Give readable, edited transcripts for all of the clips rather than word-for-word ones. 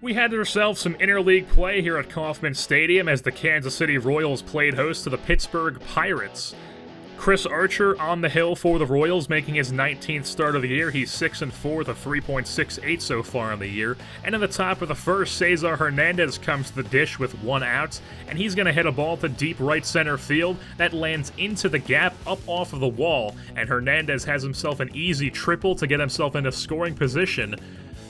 We had ourselves some interleague play here at Kauffman Stadium as the Kansas City Royals played host to the Pittsburgh Pirates. Chris Archer on the hill for the Royals, making his 19th start of the year. He's 6-4 with a 3.68 so far in the year. And in the top of the first, Cesar Hernandez comes to the dish with 1 out, and he's going to hit a ball to deep right center field that lands into the gap up off of the wall, and Hernandez has himself an easy triple to get himself into scoring position.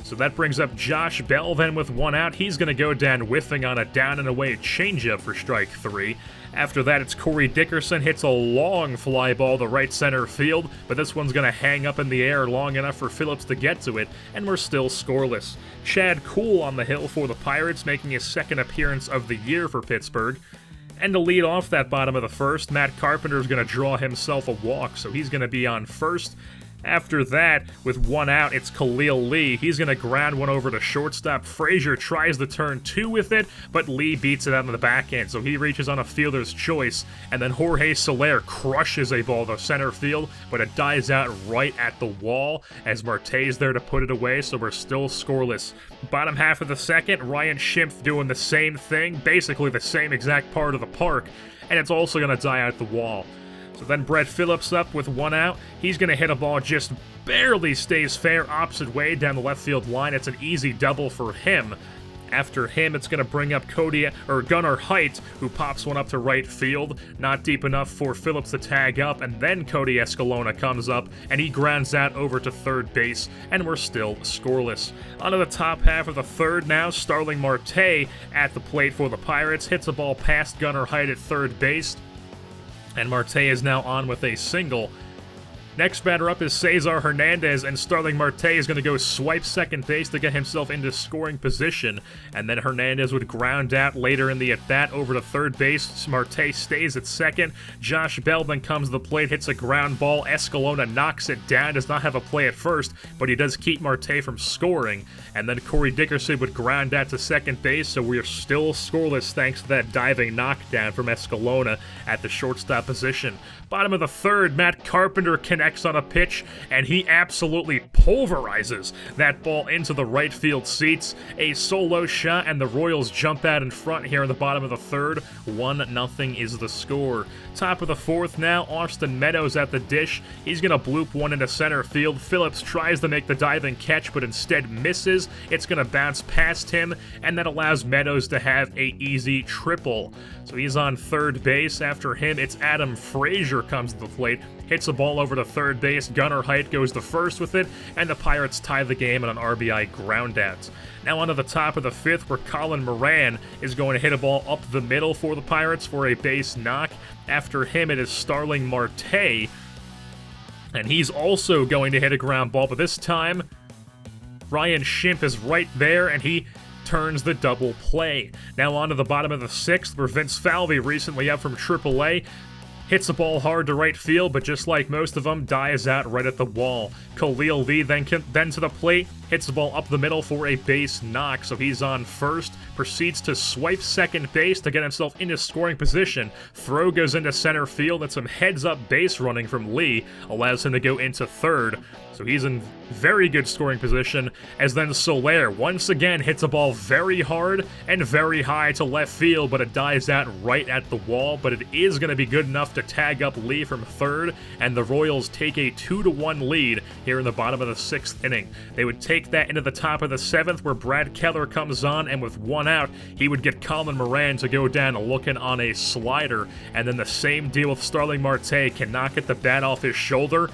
So that brings up Josh Bell then with 1 out. He's going to go down whiffing on a down and away changeup for strike 3. After that, it's Corey Dickerson hits a long fly ball to right center field, but this one's going to hang up in the air long enough for Phillips to get to it, and we're still scoreless. Chad Kuhl on the hill for the Pirates, making his 2nd appearance of the year for Pittsburgh. And to lead off that bottom of the first, Matt Carpenter is going to draw himself a walk, so he's going to be on first. After that, with 1 out, it's Khalil Lee. He's going to ground one over to shortstop. Frazier tries to turn 2 with it, but Lee beats it out of the back end, so he reaches on a fielder's choice. And then Jorge Soler crushes a ball to center field, but it dies out right at the wall as Marte's there to put it away, so we're still scoreless. Bottom half of the second, Ryan Schimpf doing the same thing, basically the same exact part of the park, and it's also going to die out the wall. So then Brett Phillips up with 1 out. He's going to hit a ball just barely stays fair opposite way down the left field line. It's an easy double for him. After him, it's going to bring up Gunnar Height, who pops one up to right field. Not deep enough for Phillips to tag up, and then Cody Escalona comes up, and he grounds that over to third base, and we're still scoreless. Onto the top half of the third now, Starling Marte at the plate for the Pirates. Hits a ball past Gunnar Height at third base. And Marte is now on with a single. Next batter up is Cesar Hernandez, and Starling Marte is going to go swipe second base to get himself into scoring position. And then Hernandez would ground out later in the at-bat over to third base. Marte stays at second. Josh Bell then comes to the plate, hits a ground ball. Escalona knocks it down, does not have a play at first, but he does keep Marte from scoring. And then Corey Dickerson would ground out to second base, so we're still scoreless thanks to that diving knockdown from Escalona at the shortstop position. Bottom of the third, Matt Carpenter connects on a pitch, and he absolutely pulverizes that ball into the right field seats. A solo shot, and the Royals jump out in front here in the bottom of the third. 1-0 is the score. Top of the fourth now, Austin Meadows at the dish. He's going to bloop one into center field. Phillips tries to make the diving catch, but instead misses. It's going to bounce past him, and that allows Meadows to have a easy triple. So he's on third base. After him, it's Adam Frazier comes to the plate, hits a ball over to third base. Gunnar Height goes to first with it, and the Pirates tie the game on an RBI groundout. Now onto the top of the fifth, where Colin Moran is going to hit a ball up the middle for the Pirates for a base knock. After him, it is Starling Marte, and he's also going to hit a ground ball, but this time Ryan Schimpf is right there, and he turns the double play. Now on to the bottom of the sixth, where Vince Falvey, recently up from AAA, hits the ball hard to right field, but just like most of them, dies out right at the wall. Khalil Lee then to the plate, hits the ball up the middle for a base knock, so he's on first, proceeds to swipe second base to get himself into scoring position. Throw goes into center field, and some heads-up base running from Lee allows him to go into third. So he's in very good scoring position, as then Soler once again hits a ball very hard and very high to left field, but it dies out right at the wall, but it is going to be good enough to tag up Lee from third, and the Royals take a 2-1 lead here in the bottom of the sixth inning. They would take that into the top of the seventh, where Brad Keller comes on, and with 1 out, he would get Colin Moran to go down looking on a slider, and then the same deal with Starling Marte, cannot get the bat off his shoulder,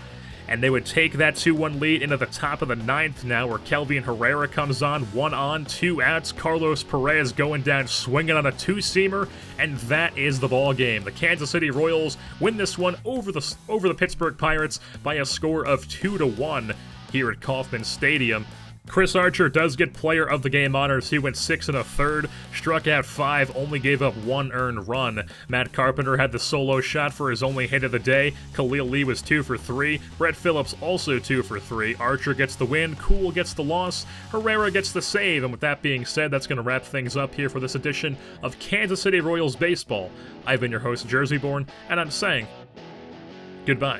and they would take that 2-1 lead into the top of the ninth now, where Kelvin Herrera comes on, 1 on, 2 outs. Carlos Perez going down swinging on a two-seamer, and that is the ball game. The Kansas City Royals win this one over the Pittsburgh Pirates by a score of 2-1 here at Kauffman Stadium. Chris Archer does get player of the game honors. He went 6 1/3, struck out 5, only gave up 1 earned run. Matt Carpenter had the solo shot for his only hit of the day. Khalil Lee was 2 for 3. Brett Phillips also 2 for 3. Archer gets the win. Kuhl gets the loss. Herrera gets the save. And with that being said, that's going to wrap things up here for this edition of Kansas City Royals Baseball. I've been your host, Jerseyborn, and I'm saying goodbye.